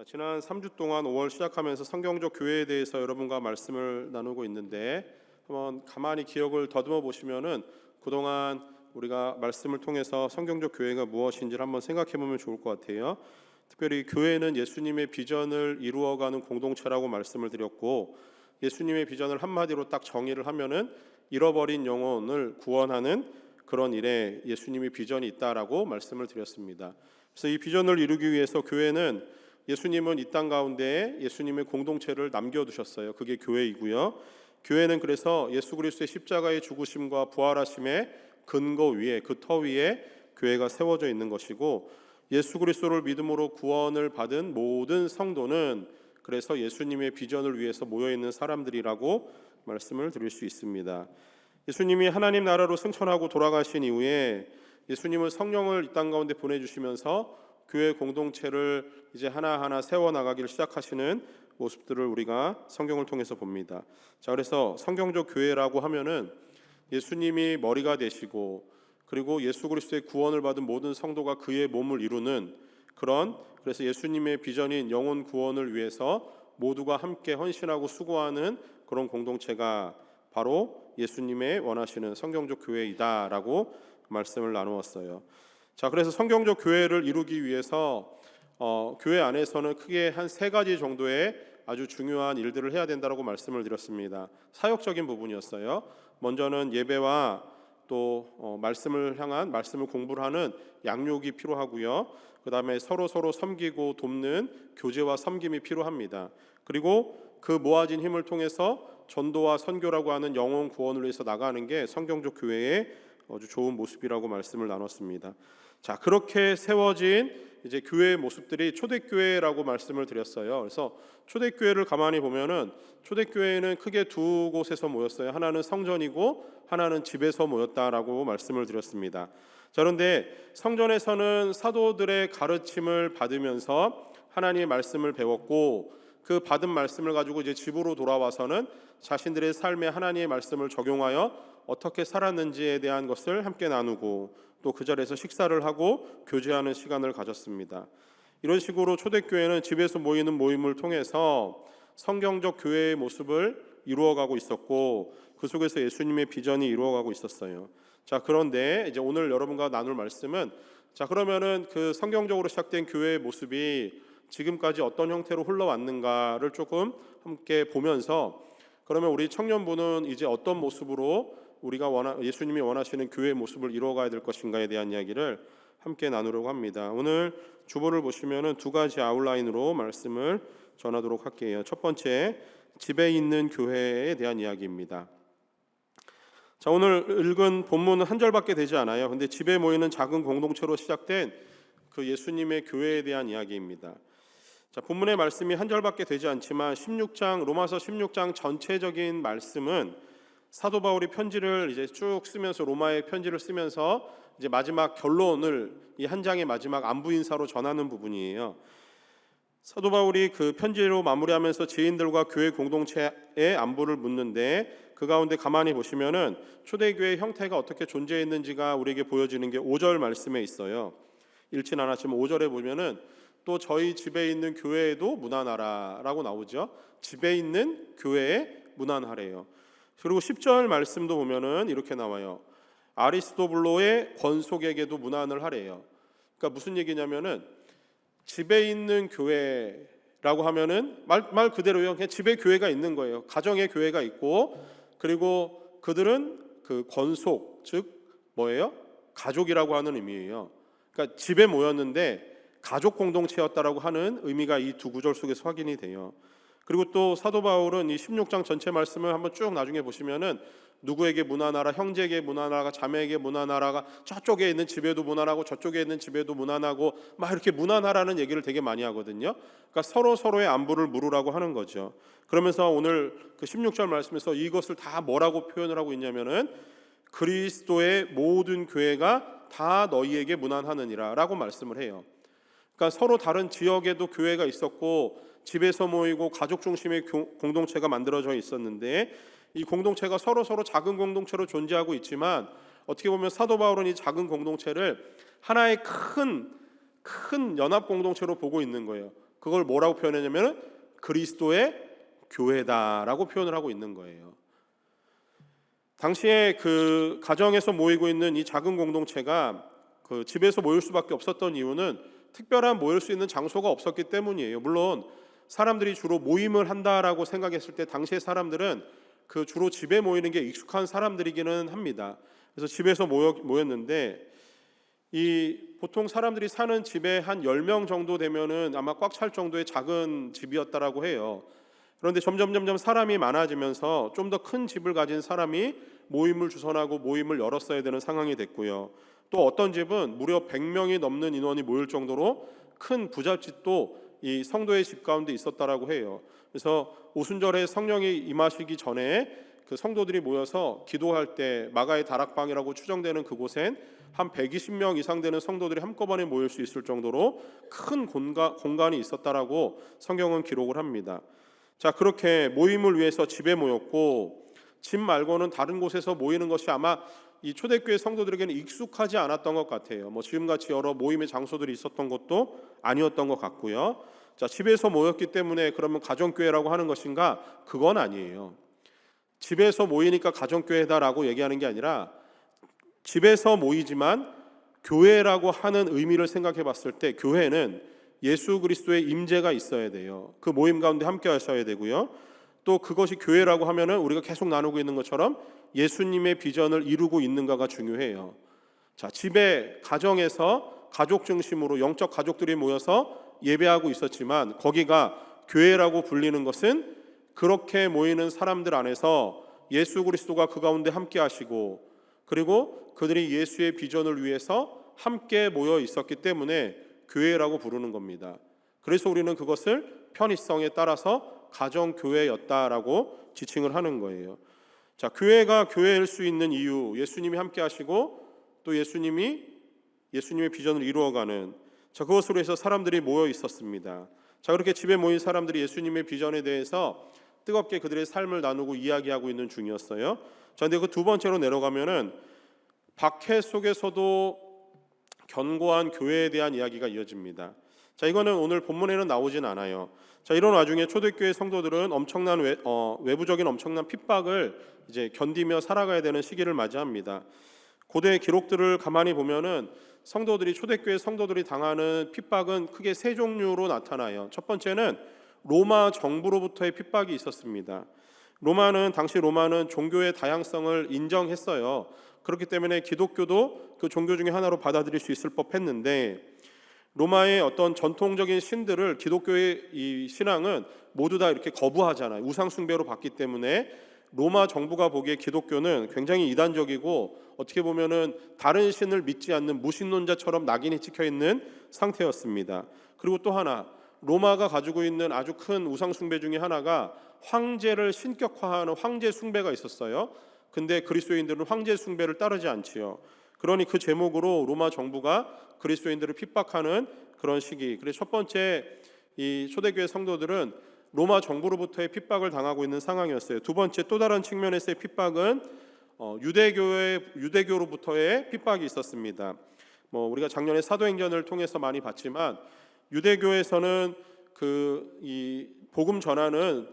지난 3주 동안 5월 시작하면서 성경적 교회에 대해서 여러분과 말씀을 나누고 있는데 한번 가만히 기억을 더듬어 보시면은 그동안 우리가 말씀을 통해서 성경적 교회가 무엇인지를 한번 생각해 보면 좋을 것 같아요. 특별히 교회는 예수님의 비전을 이루어가는 공동체라고 말씀을 드렸고, 예수님의 비전을 한마디로 딱 정의를 하면은 잃어버린 영혼을 구원하는 그런 일에 예수님의 비전이 있다라고 말씀을 드렸습니다. 그래서 이 비전을 이루기 위해서 교회는, 예수님은 이 땅 가운데 예수님의 공동체를 남겨두셨어요. 그게 교회이고요. 교회는 그래서 예수 그리스도의 십자가의 죽으심과 부활하심의 근거 위에, 그 터 위에 교회가 세워져 있는 것이고, 예수 그리스도를 믿음으로 구원을 받은 모든 성도는 그래서 예수님의 비전을 위해서 모여있는 사람들이라고 말씀을 드릴 수 있습니다. 예수님이 하나님 나라로 승천하고 돌아가신 이후에 예수님은 성령을 이 땅 가운데 보내주시면서 교회 공동체를 이제 하나하나 세워나가기를 시작하시는 모습들을 우리가 성경을 통해서 봅니다. 자, 그래서 성경적 교회라고 하면은 예수님이 머리가 되시고, 그리고 예수 그리스도의 구원을 받은 모든 성도가 그의 몸을 이루는 그런, 그래서 예수님의 비전인 영혼 구원을 위해서 모두가 함께 헌신하고 수고하는 그런 공동체가 바로 예수님의 원하시는 성경적 교회이다라고 말씀을 나누었어요. 자, 그래서 성경적 교회를 이루기 위해서 교회 안에서는 크게 한 세 가지 정도의 아주 중요한 일들을 해야 된다라고 말씀을 드렸습니다. 사역적인 부분이었어요. 먼저는 예배와 또 말씀을 향한, 말씀을 공부를 하는 양육이 필요하고요. 그 다음에 서로 섬기고 돕는 교제와 섬김이 필요합니다. 그리고 그 모아진 힘을 통해서 전도와 선교라고 하는 영혼 구원을 위해서 나가는 게 성경적 교회의 아주 좋은 모습이라고 말씀을 나눴습니다. 자, 그렇게 세워진 이제 교회의 모습들이 초대교회라고 말씀을 드렸어요. 그래서 초대교회를 가만히 보면은 초대교회는 크게 두 곳에서 모였어요. 하나는 성전이고 하나는 집에서 모였다라고 말씀을 드렸습니다. 자, 그런데 성전에서는 사도들의 가르침을 받으면서 하나님의 말씀을 배웠고, 그 받은 말씀을 가지고 이제 집으로 돌아와서는 자신들의 삶에 하나님의 말씀을 적용하여 어떻게 살았는지에 대한 것을 함께 나누고, 또 그 자리에서 식사를 하고 교제하는 시간을 가졌습니다. 이런 식으로 초대교회는 집에서 모이는 모임을 통해서 성경적 교회의 모습을 이루어가고 있었고, 그 속에서 예수님의 비전이 이루어가고 있었어요. 자, 그런데 이제 오늘 여러분과 나눌 말씀은, 자, 그러면은 그 성경적으로 시작된 교회의 모습이 지금까지 어떤 형태로 흘러왔는가를 조금 함께 보면서, 그러면 우리 청년부는 이제 어떤 모습으로 우리가 예수님이 원하시는 교회의 모습을 이루어가야 될 것인가에 대한 이야기를 함께 나누려고 합니다. 오늘 주보를 보시면은 두 가지 아웃라인으로 말씀을 전하도록 할게요. 첫 번째, 집에 있는 교회에 대한 이야기입니다. 자, 오늘 읽은 본문은 한 절밖에 되지 않아요. 근데 집에 모이는 작은 공동체로 시작된 그 예수님의 교회에 대한 이야기입니다. 자, 본문의 말씀이 한 절밖에 되지 않지만 로마서 16장 전체적인 말씀은 사도 바울이 편지를 이제 쭉 쓰면서, 로마의 편지를 쓰면서 이제 마지막 결론을 이 한 장의 마지막 안부 인사로 전하는 부분이에요. 사도 바울이 그 편지로 마무리하면서 지인들과 교회 공동체의 안부를 묻는데, 그 가운데 가만히 보시면은 초대교회의 형태가 어떻게 존재했는지가 우리에게 보여지는 게 5절 말씀에 있어요. 읽진 않았지만 5절에 보면은 또 저희 집에 있는 교회에도 문안하라라고 나오죠. 집에 있는 교회에 문안하래요. 그리고 10절 말씀도 보면은 이렇게 나와요. 아리스토블로의 권속에게도 문안을 하래요. 그러니까 무슨 얘기냐면은 집에 있는 교회라고 하면은 말 그대로요. 그냥 집에 교회가 있는 거예요. 가정에 교회가 있고, 그리고 그들은 그 권속, 즉 뭐예요? 가족이라고 하는 의미예요. 그러니까 집에 모였는데 가족 공동체였다라고 하는 의미가 이 두 구절 속에서 확인이 돼요. 그리고 또 사도 바울은 이 16장 전체 말씀을 한번 쭉 나중에 보시면은 누구에게 문안하라, 형제에게 문안하라, 자매에게 문안하라가 저쪽에 있는 집에도 문안하고 저쪽에 있는 집에도 문안하고 막 이렇게 문안하라는 얘기를 되게 많이 하거든요. 그러니까 서로의 안부를 물으라고 하는 거죠. 그러면서 오늘 그 16절 말씀에서 이것을 다 뭐라고 표현을 하고 있냐면은 그리스도의 모든 교회가 다 너희에게 문안하느니라 라고 말씀을 해요. 그러니까 서로 다른 지역에도 교회가 있었고, 집에서 모이고 가족 중심의 공동체가 만들어져 있었는데, 이 공동체가 서로 작은 공동체로 존재하고 있지만, 어떻게 보면 사도 바울은 이 작은 공동체를 하나의 큰 연합 공동체로 보고 있는 거예요. 그걸 뭐라고 표현했냐면 그리스도의 교회다라고 표현을 하고 있는 거예요. 당시에 그 가정에서 모이고 있는 이 작은 공동체가 그 집에서 모일 수밖에 없었던 이유는 특별한 모일 수 있는 장소가 없었기 때문이에요. 물론 사람들이 주로 모임을 한다라고 생각했을 때 당시의 사람들은 그 주로 집에 모이는 게 익숙한 사람들이기는 합니다. 그래서 집에서 모였는데 이 보통 사람들이 사는 집에 한 10명 정도 되면은 아마 꽉 찰 정도의 작은 집이었다라고 해요. 그런데 점점 사람이 많아지면서 좀 더 큰 집을 가진 사람이 모임을 주선하고 모임을 열었어야 되는 상황이 됐고요. 또 어떤 집은 무려 100명이 넘는 인원이 모일 정도로 큰 부잣집도 이 성도의 집 가운데 있었다라고 해요. 그래서 오순절에 성령이 임하시기 전에 그 성도들이 모여서 기도할 때 마가의 다락방이라고 추정되는 그곳엔 한 120명 이상 되는 성도들이 한꺼번에 모일 수 있을 정도로 큰 공간이 있었다라고 성경은 기록을 합니다. 자, 그렇게 모임을 위해서 집에 모였고, 집 말고는 다른 곳에서 모이는 것이 아마 이 초대교회 성도들에게는 익숙하지 않았던 것 같아요. 지금같이 여러 모임의 장소들이 있었던 것도 아니었던 것 같고요. 자, 집에서 모였기 때문에 그러면 가정교회라고 하는 것인가? 그건 아니에요. 집에서 모이니까 가정교회다라고 얘기하는 게 아니라 집에서 모이지만 교회라고 하는 의미를 생각해 봤을 때 교회는 예수 그리스도의 임재가 있어야 돼요. 그 모임 가운데 함께 하셔야 되고요. 또 그것이 교회라고 하면은 우리가 계속 나누고 있는 것처럼 예수님의 비전을 이루고 있는가가 중요해요. 자, 집에 가정에서 가족 중심으로 영적 가족들이 모여서 예배하고 있었지만 거기가 교회라고 불리는 것은 그렇게 모이는 사람들 안에서 예수 그리스도가 그 가운데 함께 하시고 그리고 그들이 예수의 비전을 위해서 함께 모여 있었기 때문에 교회라고 부르는 겁니다. 그래서 우리는 그것을 편의성에 따라서 가정교회였다라고 지칭을 하는 거예요. 자, 교회가 교회일 수 있는 이유, 예수님이 함께 하시고 또 예수님의 비전을 이루어가는, 자, 그것으로 해서 사람들이 모여 있었습니다. 자, 그렇게 집에 모인 사람들이 예수님의 비전에 대해서 뜨겁게 그들의 삶을 나누고 이야기하고 있는 중이었어요. 자, 근데 그 두 번째로 내려가면은 박해 속에서도 견고한 교회에 대한 이야기가 이어집니다. 자, 이거는 오늘 본문에는 나오진 않아요. 자, 이런 와중에 초대교회 성도들은 엄청난 외부적인 엄청난 핍박을 이제 견디며 살아가야 되는 시기를 맞이합니다. 고대 기록들을 가만히 보면은 초대교회 성도들이 당하는 핍박은 크게 세 종류로 나타나요. 첫 번째는 로마 정부로부터의 핍박이 있었습니다. 당시 로마는 종교의 다양성을 인정했어요. 그렇기 때문에 기독교도 그 종교 중에 하나로 받아들일 수 있을 법했는데 로마의 어떤 전통적인 신들을 기독교의 이 신앙은 모두 다 이렇게 거부하잖아요. 우상 숭배로 봤기 때문에 로마 정부가 보기에 기독교는 굉장히 이단적이고 어떻게 보면은 다른 신을 믿지 않는 무신론자처럼 낙인이 찍혀 있는 상태였습니다. 그리고 또 하나, 로마가 가지고 있는 아주 큰 우상 숭배 중에 하나가 황제를 신격화하는 황제 숭배가 있었어요. 근데 그리스도인들은 황제 숭배를 따르지 않지요. 그러니 그 제목으로 로마 정부가 그리스도인들을 핍박하는 그런 시기. 그래서 첫 번째 이 초대교회 성도들은 로마 정부로부터의 핍박을 당하고 있는 상황이었어요. 두 번째 또 다른 측면에서의 핍박은 유대교로부터의 핍박이 있었습니다. 우리가 작년에 사도행전을 통해서 많이 봤지만 유대교에서는 이 복음 전하는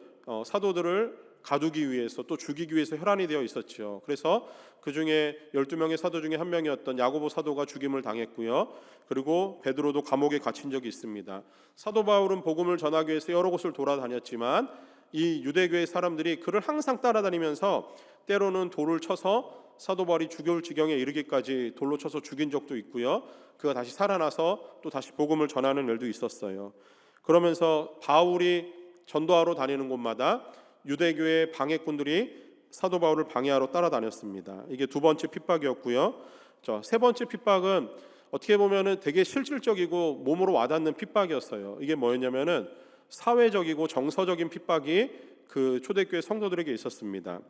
사도들을 가두기 위해서 또 죽이기 위해서 혈안이 되어 있었죠. 그래서 그 중에 12명의 사도 중에 한 명이었던 야고보 사도가 죽임을 당했고요. 그리고 베드로도 감옥에 갇힌 적이 있습니다. 사도 바울은 복음을 전하기 위해서 여러 곳을 돌아다녔지만 이 유대교의 사람들이 그를 항상 따라다니면서 때로는 돌을 쳐서 사도 바울이 죽을 지경에 이르기까지 돌로 쳐서 죽인 적도 있고요. 그가 다시 살아나서 또 다시 복음을 전하는 일도 있었어요. 그러면서 바울이 전도하러 다니는 곳마다 유대교의 방해꾼들이 사도 바울을 방해하러 따라다녔습니다. 이게 두 번째 핍박이었고요. 세 번째 핍박은 어떻게 보면은 되게 실질적이고 몸으로 와닿는 핍박이었어요. 이게 뭐였냐면은 사회적이고 정서적인 핍박이 그 초대교회 성도들에게 있었습니다.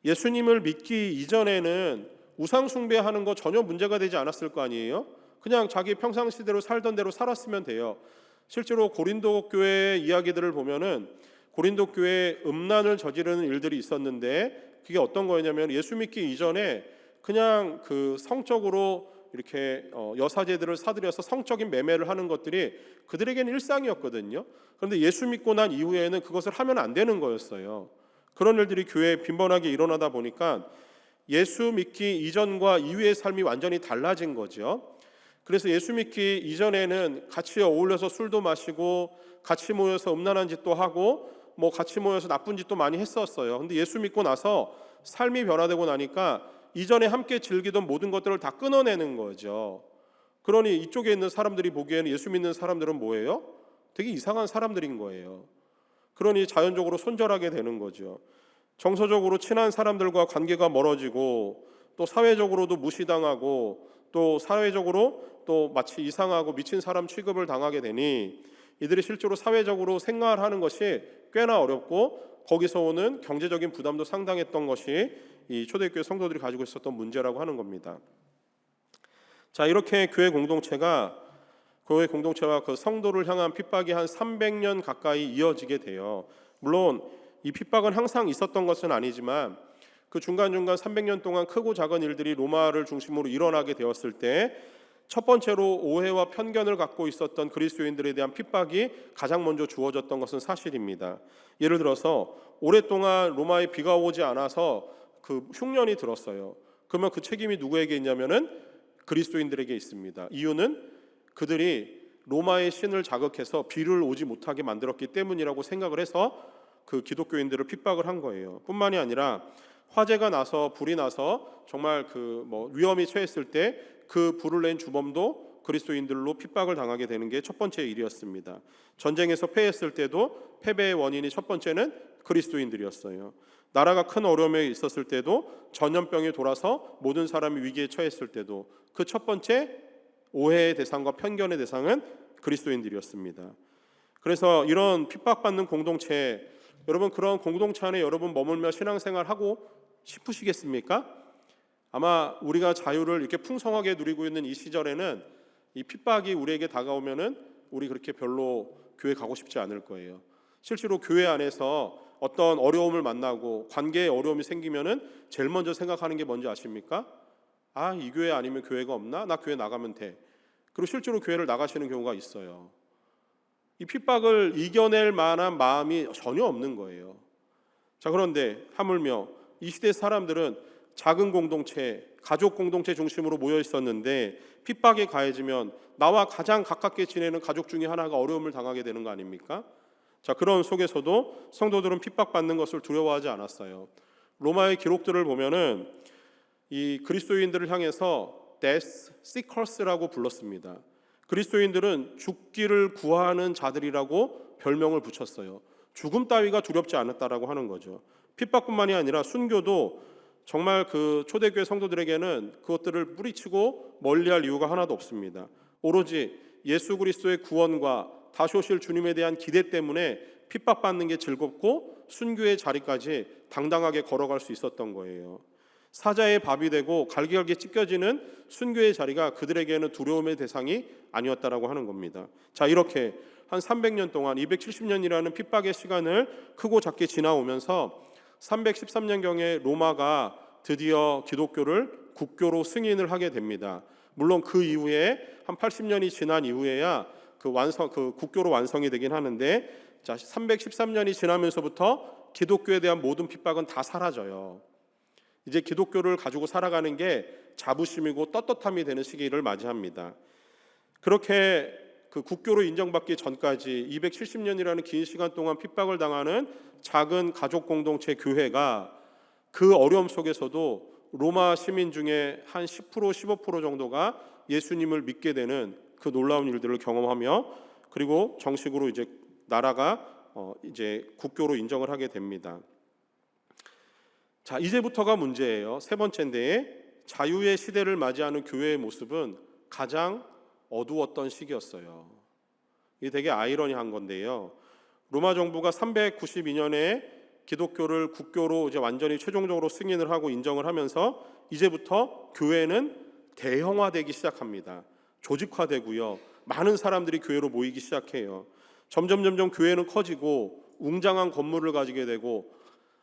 예수님을 믿기 이전에는 우상 숭배하는 거 전혀 문제가 되지 않았을 거 아니에요? 그냥 자기 평상시대로 살던 대로 살았으면 돼요. 실제로 고린도 교회 이야기들을 보면은 고린도 교회에 음란을 저지르는 일들이 있었는데 그게 어떤 거였냐면 예수 믿기 이전에 그냥 그 성적으로 이렇게 여사제들을 사들여서 성적인 매매를 하는 것들이 그들에게는 일상이었거든요. 그런데 예수 믿고 난 이후에는 그것을 하면 안 되는 거였어요. 그런 일들이 교회에 빈번하게 일어나다 보니까 예수 믿기 이전과 이후의 삶이 완전히 달라진 거죠. 그래서 예수 믿기 이전에는 같이 어울려서 술도 마시고 같이 모여서 음란한 짓도 하고 뭐 같이 모여서 나쁜 짓도 많이 했었어요. 근데 예수 믿고 나서 삶이 변화되고 나니까 이전에 함께 즐기던 모든 것들을 다 끊어내는 거죠. 그러니 이쪽에 있는 사람들이 보기에는 예수 믿는 사람들은 뭐예요? 되게 이상한 사람들인 거예요. 그러니 자연적으로 손절하게 되는 거죠. 정서적으로 친한 사람들과 관계가 멀어지고 또 사회적으로도 무시당하고 또 사회적으로 또 마치 이상하고 미친 사람 취급을 당하게 되니 이들이 실제로 사회적으로 생활하는 것이 꽤나 어렵고 거기서 오는 경제적인 부담도 상당했던 것이 이 초대교회 성도들이 가지고 있었던 문제라고 하는 겁니다. 자, 이렇게 교회 공동체와 그 성도를 향한 핍박이 한 300년 가까이 이어지게 돼요. 물론 이 핍박은 항상 있었던 것은 아니지만 그 중간중간 300년 동안 크고 작은 일들이 로마를 중심으로 일어나게 되었을 때 첫 번째로 오해와 편견을 갖고 있었던 그리스도인들에 대한 핍박이 가장 먼저 주어졌던 것은 사실입니다. 예를 들어서 오랫동안 로마에 비가 오지 않아서 그 흉년이 들었어요. 그러면 그 책임이 누구에게 있냐면은 그리스도인들에게 있습니다. 이유는 그들이 로마의 신을 자극해서 비를 오지 못하게 만들었기 때문이라고 생각을 해서 그 기독교인들을 핍박을 한 거예요. 뿐만이 아니라 화재가 나서 불이 나서 정말 위험이 처했을 때 그 불을 낸 주범도 그리스도인들로 핍박을 당하게 되는 게 첫 번째 일이었습니다. 전쟁에서 패했을 때도 패배의 원인이 첫 번째는 그리스도인들이었어요. 나라가 큰 어려움에 있었을 때도 전염병이 돌아서 모든 사람이 위기에 처했을 때도 그 첫 번째 오해의 대상과 편견의 대상은 그리스도인들이었습니다. 그래서 이런 핍박받는 공동체, 여러분 그런 공동체 안에 여러분 머물며 신앙생활하고 싶으시겠습니까? 아마 우리가 자유를 이렇게 풍성하게 누리고 있는 이 시절에는 이 핍박이 우리에게 다가오면은 우리 그렇게 별로 교회 가고 싶지 않을 거예요. 실제로 교회 안에서 어떤 어려움을 만나고 관계에 어려움이 생기면은 제일 먼저 생각하는 게 뭔지 아십니까? 아, 이 교회 아니면 교회가 없나? 나 교회 나가면 돼. 그리고 실제로 교회를 나가시는 경우가 있어요. 이 핍박을 이겨낼 만한 마음이 전혀 없는 거예요. 자, 그런데 하물며 이 시대 사람들은 작은 공동체, 가족 공동체 중심으로 모여 있었는데 핍박이 가해지면 나와 가장 가깝게 지내는 가족 중에 하나가 어려움을 당하게 되는 거 아닙니까? 자, 그런 속에서도 성도들은 핍박받는 것을 두려워하지 않았어요. 로마의 기록들을 보면은 이 그리스도인들을 향해서 death seekers라고 불렀습니다. 그리스도인들은 죽기를 구하는 자들이라고 별명을 붙였어요. 죽음 따위가 두렵지 않았다라고 하는 거죠. 핍박뿐만이 아니라 순교도 정말 그 초대교회 성도들에게는 그것들을 뿌리치고 멀리할 이유가 하나도 없습니다. 오로지 예수 그리스도의 구원과 다시 오실 주님에 대한 기대 때문에 핍박받는 게 즐겁고 순교의 자리까지 당당하게 걸어갈 수 있었던 거예요. 사자의 밥이 되고 갈기갈기 찢겨지는 순교의 자리가 그들에게는 두려움의 대상이 아니었다라고 하는 겁니다. 자, 이렇게 한 300년 동안 270년이라는 핍박의 시간을 크고 작게 지나오면서 313년경에 로마가 드디어 기독교를 국교로 승인을 하게 됩니다. 물론 그 이후에 한 80년이 지난 이후에야 그 국교로 완성이 되긴 하는데, 자, 313년이 지나면서부터 기독교에 대한 모든 핍박은 다 사라져요. 이제 기독교를 가지고 살아가는 게 자부심이고 떳떳함이 되는 시기를 맞이합니다. 그렇게 그 국교로 인정받기 전까지 270년이라는 긴 시간 동안 핍박을 당하는 작은 가족 공동체 교회가 그 어려움 속에서도 로마 시민 중에 한 10% 15% 정도가 예수님을 믿게 되는 그 놀라운 일들을 경험하며, 그리고 정식으로 이제 나라가 이제 국교로 인정을 하게 됩니다. 자, 이제부터가 문제예요. 세 번째인데, 자유의 시대를 맞이하는 교회의 모습은 가장 어두웠던 시기였어요. 이게 되게 아이러니한 건데요. 로마 정부가 392년에 기독교를 국교로 이제 완전히 최종적으로 승인을 하고 인정을 하면서 이제부터 교회는 대형화되기 시작합니다. 조직화되고요. 많은 사람들이 교회로 모이기 시작해요. 점점 교회는 커지고 웅장한 건물을 가지게 되고,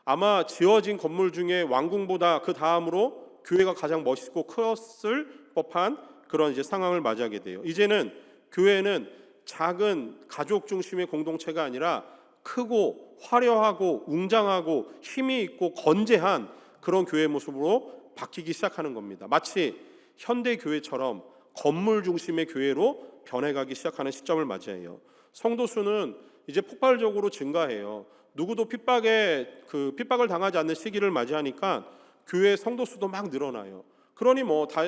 아마 지어진 건물 중에 왕궁보다 그 다음으로 교회가 가장 멋있고 컸을 법한 그런 이제 상황을 맞이하게 돼요. 이제는 교회는 작은 가족 중심의 공동체가 아니라 크고 화려하고 웅장하고 힘이 있고 건재한 그런 교회 모습으로 바뀌기 시작하는 겁니다. 마치 현대 교회처럼 건물 중심의 교회로 변해가기 시작하는 시점을 맞이해요. 성도 수는 이제 폭발적으로 증가해요. 누구도 핍박을 당하지 않는 시기를 맞이하니까 교회 성도 수도 막 늘어나요. 그러니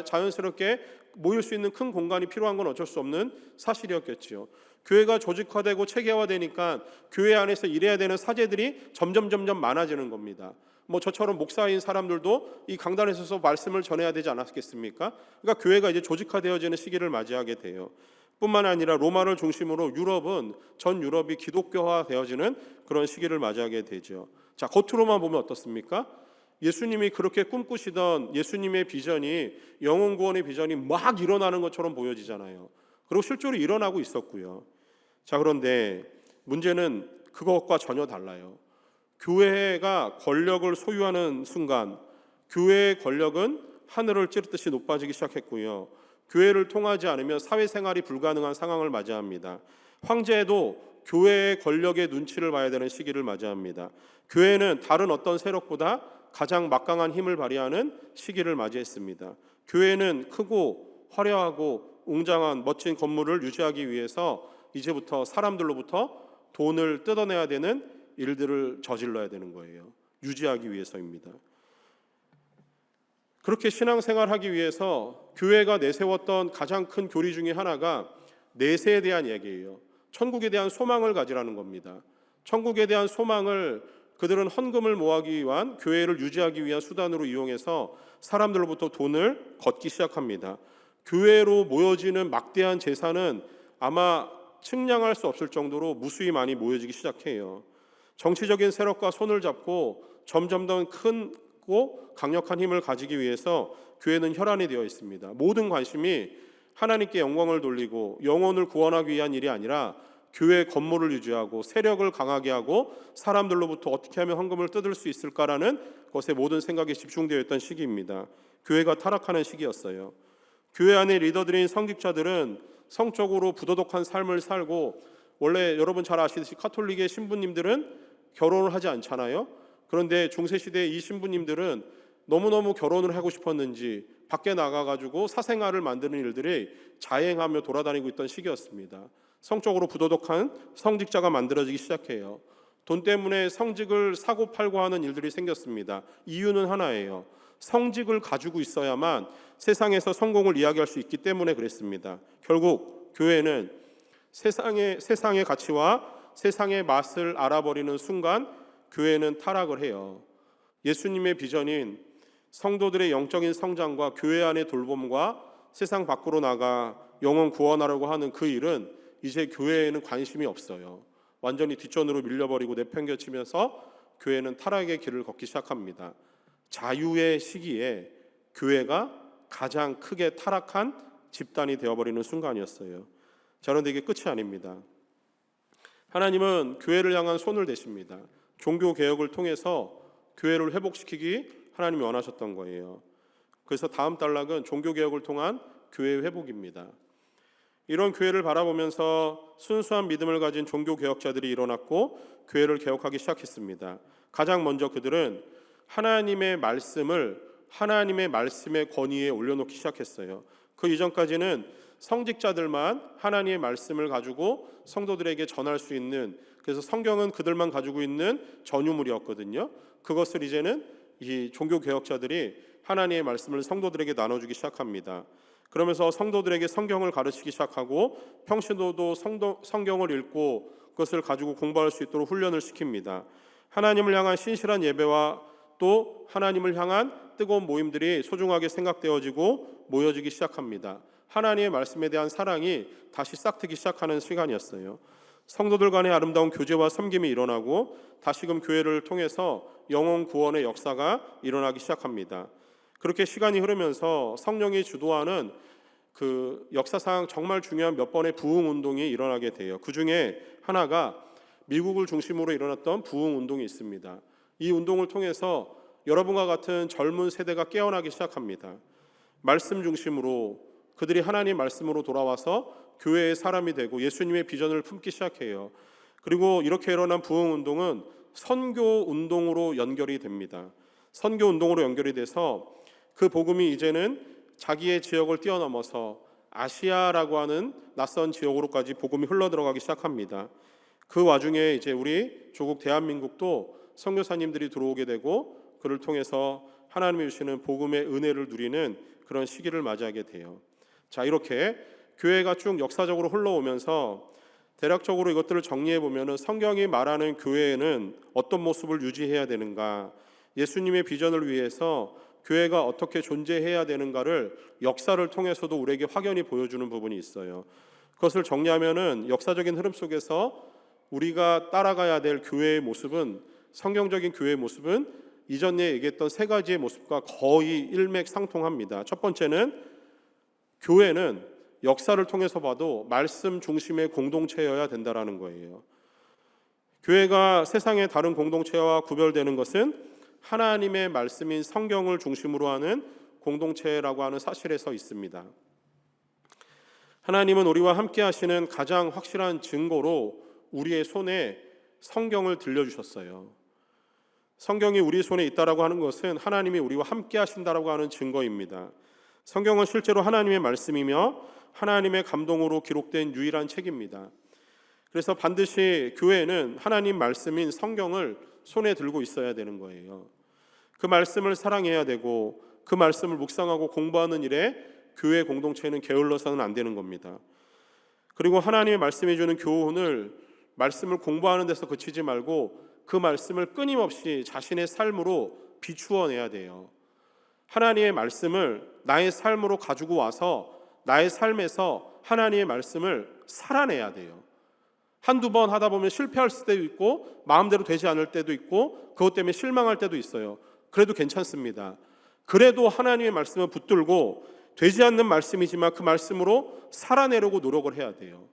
자연스럽게 모일 수 있는 큰 공간이 필요한 건 어쩔 수 없는 사실이었겠지요. 교회가 조직화되고 체계화되니까 교회 안에서 일해야 되는 사제들이 점점 많아지는 겁니다. 저처럼 목사인 사람들도 이 강단에 서서 말씀을 전해야 되지 않았겠습니까? 그러니까 교회가 이제 조직화되어지는 시기를 맞이하게 돼요. 뿐만 아니라 로마를 중심으로 전 유럽이 기독교화 되어지는 그런 시기를 맞이하게 되죠. 자, 겉으로만 보면 어떻습니까? 예수님이 그렇게 꿈꾸시던 예수님의 비전이, 영혼 구원의 비전이 막 일어나는 것처럼 보여지잖아요. 그리고 실제로 일어나고 있었고요. 자, 그런데 문제는 그것과 전혀 달라요. 교회가 권력을 소유하는 순간 교회의 권력은 하늘을 찌르듯이 높아지기 시작했고요. 교회를 통하지 않으면 사회생활이 불가능한 상황을 맞이합니다. 황제도 교회의 권력의 눈치를 봐야 되는 시기를 맞이합니다. 교회는 다른 어떤 세력보다 가장 막강한 힘을 발휘하는 시기를 맞이했습니다. 교회는 크고 화려하고 웅장한 멋진 건물을 유지하기 위해서 이제부터 사람들로부터 돈을 뜯어내야 되는 일들을 저질러야 되는 거예요. 유지하기 위해서입니다. 그렇게 신앙생활하기 위해서 교회가 내세웠던 가장 큰 교리 중에 하나가 내세에 대한 얘기예요. 천국에 대한 소망을 가지라는 겁니다. 천국에 대한 소망을 그들은 헌금을 모으기 위한, 교회를 유지하기 위한 수단으로 이용해서 사람들로부터 돈을 걷기 시작합니다. 교회로 모여지는 막대한 재산은 아마 측량할 수 없을 정도로 무수히 많이 모여지기 시작해요. 정치적인 세력과 손을 잡고 점점 더 크고 강력한 힘을 가지기 위해서 교회는 혈안이 되어 있습니다. 모든 관심이 하나님께 영광을 돌리고 영혼을 구원하기 위한 일이 아니라 교회 건물을 유지하고 세력을 강하게 하고 사람들로부터 어떻게 하면 헌금을 뜯을 수 있을까라는 것에 모든 생각이 집중되어 있던 시기입니다. 교회가 타락하는 시기였어요. 교회 안의 리더들인 성직자들은 성적으로 부도덕한 삶을 살고, 원래 여러분 잘 아시듯이 카톨릭의 신부님들은 결혼을 하지 않잖아요. 그런데 중세시대의 이 신부님들은 너무너무 결혼을 하고 싶었는지 밖에 나가가지고 사생활을 만드는 일들이 자행하며 돌아다니고 있던 시기였습니다. 성적으로 부도덕한 성직자가 만들어지기 시작해요. 돈 때문에 성직을 사고 팔고 하는 일들이 생겼습니다. 이유는 하나예요. 성직을 가지고 있어야만 세상에서 성공을 이야기할 수 있기 때문에 그랬습니다. 결국 교회는 세상의 가치와 세상의 맛을 알아버리는 순간 교회는 타락을 해요. 예수님의 비전인 성도들의 영적인 성장과 교회 안의 돌봄과 세상 밖으로 나가 영혼 구원하려고 하는 그 일은 이제 교회에는 관심이 없어요. 완전히 뒷전으로 밀려버리고 내팽개치면서 교회는 타락의 길을 걷기 시작합니다. 자유의 시기에 교회가 가장 크게 타락한 집단이 되어버리는 순간이었어요. 자, 그런데 이게 끝이 아닙니다. 하나님은 교회를 향한 손을 대십니다. 종교개혁을 통해서 교회를 회복시키기 하나님이 원하셨던 거예요. 그래서 다음 단락은 종교개혁을 통한 교회 회복입니다. 이런 교회를 바라보면서 순수한 믿음을 가진 종교개혁자들이 일어났고 교회를 개혁하기 시작했습니다. 가장 먼저 그들은 하나님의 말씀을 하나님의 말씀의 권위에 올려놓기 시작했어요. 그 이전까지는 성직자들만 하나님의 말씀을 가지고 성도들에게 전할 수 있는, 그래서 성경은 그들만 가지고 있는 전유물이었거든요. 그것을 이제는 이 종교개혁자들이 하나님의 말씀을 성도들에게 나눠주기 시작합니다. 그러면서 성도들에게 성경을 가르치기 시작하고 평신도도 성경을 읽고 그것을 가지고 공부할 수 있도록 훈련을 시킵니다. 하나님을 향한 신실한 예배와 또 하나님을 향한 뜨거운 모임들이 소중하게 생각되어지고 모여지기 시작합니다. 하나님의 말씀에 대한 사랑이 다시 싹트기 시작하는 시간이었어요. 성도들 간의 아름다운 교제와 섬김이 일어나고 다시금 교회를 통해서 영혼 구원의 역사가 일어나기 시작합니다. 그렇게 시간이 흐르면서 성령이 주도하는 그 역사상 정말 중요한 몇 번의 부흥 운동이 일어나게 돼요. 그 중에 하나가 미국을 중심으로 일어났던 부흥 운동이 있습니다. 이 운동을 통해서 여러분과 같은 젊은 세대가 깨어나기 시작합니다. 말씀 중심으로 그들이 하나님 말씀으로 돌아와서 교회의 사람이 되고 예수님의 비전을 품기 시작해요. 그리고 이렇게 일어난 부흥운동은 선교운동으로 연결이 됩니다. 선교운동으로 연결이 돼서 그 복음이 이제는 자기의 지역을 뛰어넘어서 아시아라고 하는 낯선 지역으로까지 복음이 흘러들어가기 시작합니다. 그 와중에 이제 우리 조국 대한민국도 선교사님들이 들어오게 되고 그를 통해서 하나님이 주시는 복음의 은혜를 누리는 그런 시기를 맞이하게 돼요. 자, 이렇게 교회가 쭉 역사적으로 흘러오면서 대략적으로 이것들을 정리해 보면은 성경이 말하는 교회에는 어떤 모습을 유지해야 되는가, 예수님의 비전을 위해서 교회가 어떻게 존재해야 되는가를 역사를 통해서도 우리에게 확연히 보여주는 부분이 있어요. 그것을 정리하면은 역사적인 흐름 속에서 우리가 따라가야 될 교회의 모습은, 성경적인 교회의 모습은 이전에 얘기했던 세 가지의 모습과 거의 일맥상통합니다. 첫 번째는 교회는 역사를 통해서 봐도 말씀 중심의 공동체여야 된다라는 거예요. 교회가 세상의 다른 공동체와 구별되는 것은 하나님의 말씀인 성경을 중심으로 하는 공동체라고 하는 사실에서 있습니다. 하나님은 우리와 함께 하시는 가장 확실한 증거로 우리의 손에 성경을 들려주셨어요. 성경이 우리 손에 있다라고 하는 것은 하나님이 우리와 함께 하신다라고 하는 증거입니다. 성경은 실제로 하나님의 말씀이며 하나님의 감동으로 기록된 유일한 책입니다. 그래서 반드시 교회는 하나님 말씀인 성경을 손에 들고 있어야 되는 거예요. 그 말씀을 사랑해야 되고 그 말씀을 묵상하고 공부하는 일에 교회 공동체는 게을러서는 안 되는 겁니다. 그리고 하나님의 말씀해 주는 교훈을, 말씀을 공부하는 데서 그치지 말고 그 말씀을 끊임없이 자신의 삶으로 비추어내야 돼요. 하나님의 말씀을 나의 삶으로 가지고 와서 나의 삶에서 하나님의 말씀을 살아내야 돼요. 한두 번 하다 보면 실패할 때도 있고 마음대로 되지 않을 때도 있고 그것 때문에 실망할 때도 있어요. 그래도 괜찮습니다. 그래도 하나님의 말씀을 붙들고 되지 않는 말씀이지만 그 말씀으로 살아내려고 노력을 해야 돼요.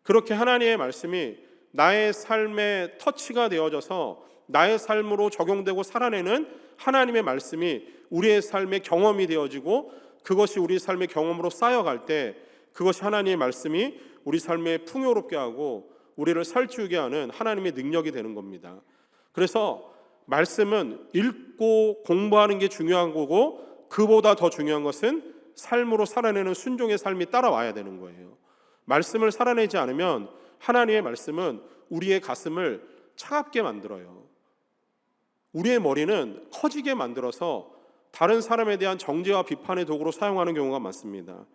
그렇게 하나님의 말씀이 나의 삶에 터치가 되어져서 나의 삶으로 적용되고 살아내는 하나님의 말씀이 우리의 삶의 경험이 되어지고 그것이 우리 삶의 경험으로 쌓여갈 때 그것이 하나님의 말씀이 우리 삶에 풍요롭게 하고 우리를 살찌우게 하는 하나님의 능력이 되는 겁니다. 그래서 말씀은 읽고 공부하는 게 중요한 거고 그보다 더 중요한 것은 삶으로 살아내는 순종의 삶이 따라와야 되는 거예요. 말씀을 살아내지 않으면 하나님의 말씀은 우리의 가슴을 차갑게 만들어요. 우리의 머리는 커지게 만들어서 다른 사람에 대한 정죄와 비판의 도구로 사용하는 경우가 많습니다.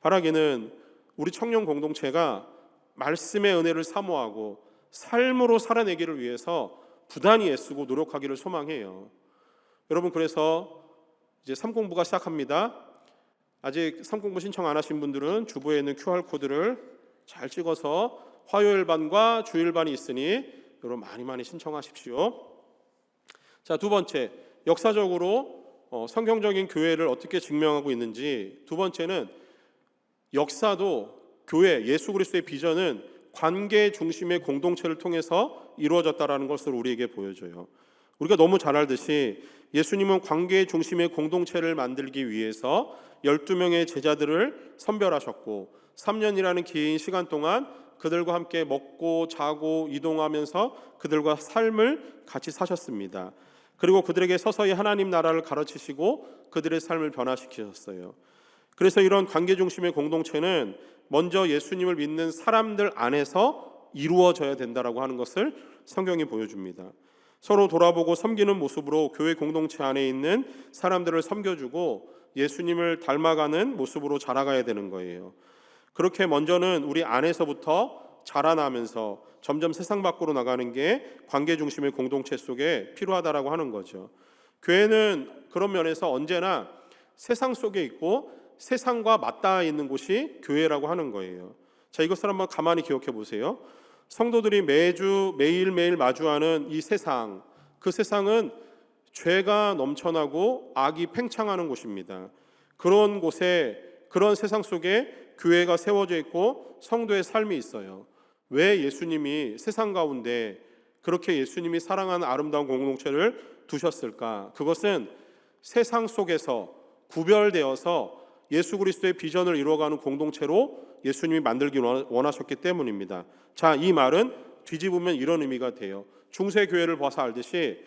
바라기는 우리 청년 공동체가 말씀의 은혜를 사모하고 삶으로 살아내기를 위해서 부단히 애쓰고 노력하기를 소망해요. 여러분, 그래서 이제 삼공부가 시작합니다. 아직 삼공부 신청 안 하신 분들은 주부에 있는 QR코드를 잘 찍어서 화요일반과 주일반이 있으니 여러분 많이 신청하십시오. 자, 두 번째, 역사적으로 성경적인 교회를 어떻게 증명하고 있는지. 두 번째는 역사도 교회, 예수 그리스도의 비전은 관계 중심의 공동체를 통해서 이루어졌다라는 것을 우리에게 보여줘요. 우리가 너무 잘 알듯이 예수님은 관계 중심의 공동체를 만들기 위해서 12명의 제자들을 선별하셨고 3년이라는 긴 시간 동안 그들과 함께 먹고 자고 이동하면서 그들과 삶을 같이 사셨습니다. 그리고 그들에게 서서히 하나님 나라를 가르치시고 그들의 삶을 변화시키셨어요. 그래서 이런 관계 중심의 공동체는 먼저 예수님을 믿는 사람들 안에서 이루어져야 된다라고 하는 것을 성경이 보여줍니다. 서로 돌아보고 섬기는 모습으로 교회 공동체 안에 있는 사람들을 섬겨주고 예수님을 닮아가는 모습으로 자라가야 되는 거예요. 그렇게 먼저는 우리 안에서부터 자라나면서 점점 세상 밖으로 나가는 게 관계 중심의 공동체 속에 필요하다라고 하는 거죠. 교회는 그런 면에서 언제나 세상 속에 있고 세상과 맞닿아 있는 곳이 교회라고 하는 거예요. 자, 이것을 한번 가만히 기억해 보세요. 성도들이 매일매일 마주하는 이 세상, 그 세상은 죄가 넘쳐나고 악이 팽창하는 곳입니다. 그런 곳에, 그런 세상 속에 교회가 세워져 있고 성도의 삶이 있어요. 왜 예수님이 세상 가운데 그렇게 예수님이 사랑하는 아름다운 공동체를 두셨을까? 그것은 세상 속에서 구별되어서 예수 그리스도의 비전을 이루어가는 공동체로 예수님이 만들기 원하셨기 때문입니다. 자, 이 말은 뒤집으면 이런 의미가 돼요. 중세 교회를 봐서 알듯이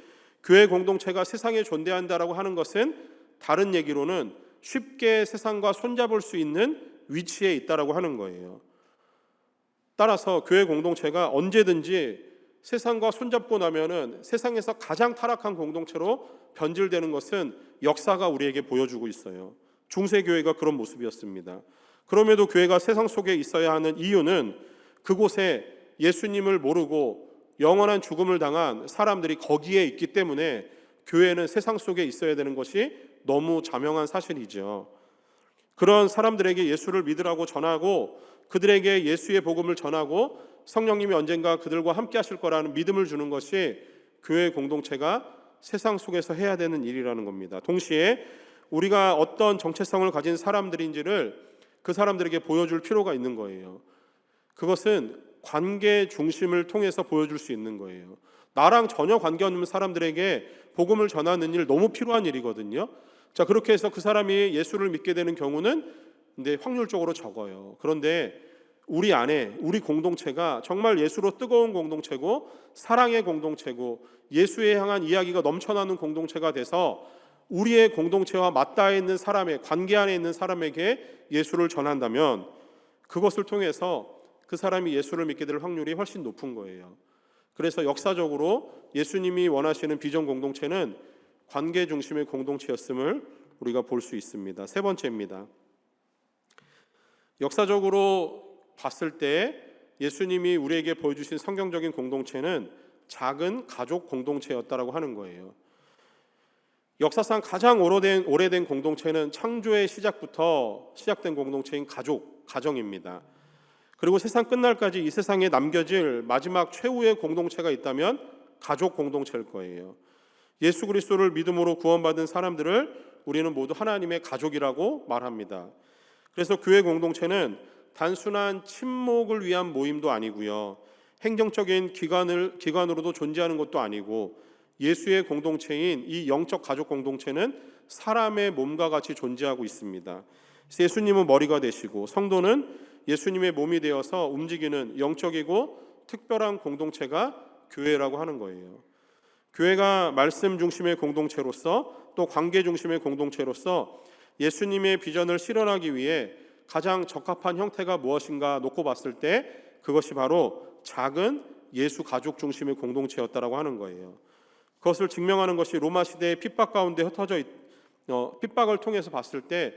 교회 공동체가 세상에 존재한다라고 하는 것은 다른 얘기로는 쉽게 세상과 손잡을 수 있는 위치에 있다라고 하는 거예요. 따라서 교회 공동체가 언제든지 세상과 손잡고 나면은 세상에서 가장 타락한 공동체로 변질되는 것은 역사가 우리에게 보여주고 있어요. 중세 교회가 그런 모습이었습니다. 그럼에도 교회가 세상 속에 있어야 하는 이유는 그곳에 예수님을 모르고 영원한 죽음을 당한 사람들이 거기에 있기 때문에 교회는 세상 속에 있어야 되는 것이 너무 자명한 사실이죠. 그런 사람들에게 예수를 믿으라고 전하고 그들에게 예수의 복음을 전하고 성령님이 언젠가 그들과 함께 하실 거라는 믿음을 주는 것이 교회 공동체가 세상 속에서 해야 되는 일이라는 겁니다. 동시에 우리가 어떤 정체성을 가진 사람들인지를 그 사람들에게 보여줄 필요가 있는 거예요. 그것은 관계 중심을 통해서 보여줄 수 있는 거예요. 나랑 전혀 관계없는 사람들에게 복음을 전하는 일 너무 필요한 일이거든요. 자, 그렇게 해서 그 사람이 예수를 믿게 되는 경우는 근데 확률적으로 적어요. 그런데 우리 안에 우리 공동체가 정말 예수로 뜨거운 공동체고 사랑의 공동체고 예수에 향한 이야기가 넘쳐나는 공동체가 돼서 우리의 공동체와 맞닿아 있는 사람의 관계 안에 있는 사람에게 예수를 전한다면 그것을 통해서 그 사람이 예수를 믿게 될 확률이 훨씬 높은 거예요. 그래서 역사적으로 예수님이 원하시는 비전 공동체는 관계 중심의 공동체였음을 우리가 볼 수 있습니다. 세 번째입니다. 역사적으로 봤을 때 예수님이 우리에게 보여주신 성경적인 공동체는 작은 가족 공동체였다라고 하는 거예요. 역사상 가장 오래된 공동체는 창조의 시작부터 시작된 공동체인 가정입니다. 그리고 세상 끝날까지 이 세상에 남겨질 마지막 최후의 공동체가 있다면 가족 공동체일 거예요. 예수 그리스도를 믿음으로 구원받은 사람들을 우리는 모두 하나님의 가족이라고 말합니다. 그래서 교회 공동체는 단순한 친목을 위한 모임도 아니고요, 행정적인 기관으로도 존재하는 것도 아니고 예수의 공동체인 이 영적 가족 공동체는 사람의 몸과 같이 존재하고 있습니다. 예수님은 머리가 되시고 성도는 예수님의 몸이 되어서 움직이는 영적이고 특별한 공동체가 교회라고 하는 거예요. 교회가 말씀 중심의 공동체로서 또 관계 중심의 공동체로서 예수님의 비전을 실현하기 위해 가장 적합한 형태가 무엇인가 놓고 봤을 때 그것이 바로 작은 예수 가족 중심의 공동체였다라고 하는 거예요. 그것을 증명하는 것이 로마 시대의 핍박 가운데 핍박을 통해서 봤을 때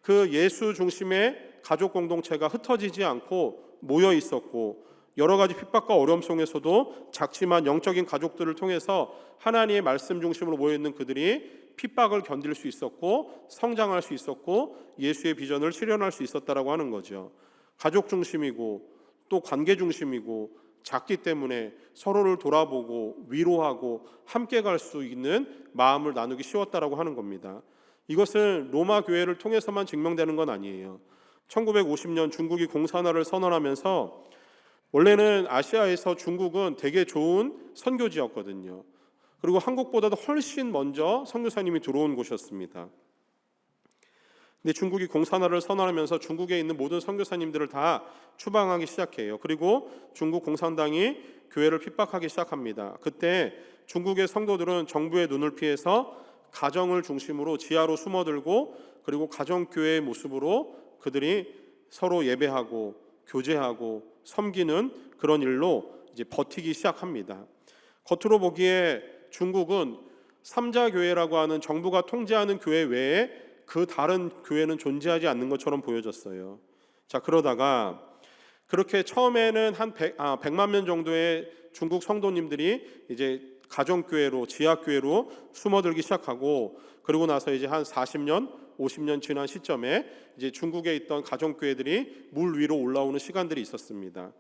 그 예수 중심의 가족 공동체가 흩어지지 않고 모여 있었고 여러 가지 핍박과 어려움 속에서도 작지만 영적인 가족들을 통해서 하나님의 말씀 중심으로 모여 있는 그들이 핍박을 견딜 수 있었고 성장할 수 있었고 예수의 비전을 실현할 수 있었다라고 하는 거죠. 가족 중심이고 또 관계 중심이고 작기 때문에 서로를 돌아보고 위로하고 함께 갈 수 있는 마음을 나누기 쉬웠다라고 하는 겁니다. 이것은 로마 교회를 통해서만 증명되는 건 아니에요. 1950년 중국이 공산화를 선언하면서 원래는 아시아에서 중국은 되게 좋은 선교지였거든요. 그리고 한국보다도 훨씬 먼저 선교사님이 들어온 곳이었습니다. 근데 중국이 공산화를 선언하면서 중국에 있는 모든 선교사님들을 다 추방하기 시작해요. 그리고 중국 공산당이 교회를 핍박하기 시작합니다. 그때 중국의 성도들은 정부의 눈을 피해서 가정을 중심으로 지하로 숨어들고 그리고 가정교회의 모습으로 그들이 서로 예배하고 교제하고 섬기는 그런 일로 이제 버티기 시작합니다. 겉으로 보기에 중국은 삼자교회라고 하는 정부가 통제하는 교회 외에 그 다른 교회는 존재하지 않는 것처럼 보여졌어요. 자, 그러다가 그렇게 처음에는 한 100만 명 정도의 중국 성도님들이 이제 가정교회로 지하교회로 숨어들기 시작하고 그리고 나서 이제 한 40년, 50년 지난 시점에 이제 중국에 있던 가정교회들이 물 위로 올라오는 시간들이 있었습니다.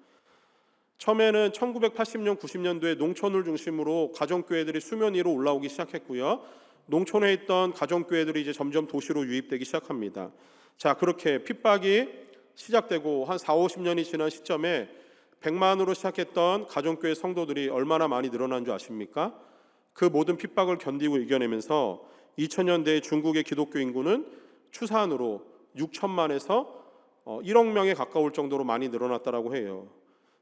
처음에는 1980년, 90년도에 농촌을 중심으로 가정교회들이 수면 위로 올라오기 시작했고요. 농촌에 있던 가정교회들이 이제 점점 도시로 유입되기 시작합니다. 자, 그렇게 핍박이 시작되고 한 4, 50년이 지난 시점에 100만으로 시작했던 가정교회 성도들이 얼마나 많이 늘어난 줄 아십니까? 그 모든 핍박을 견디고 이겨내면서 2000년대의 중국의 기독교 인구는 추산으로 6천만에서 1억 명에 가까울 정도로 많이 늘어났다라고 해요.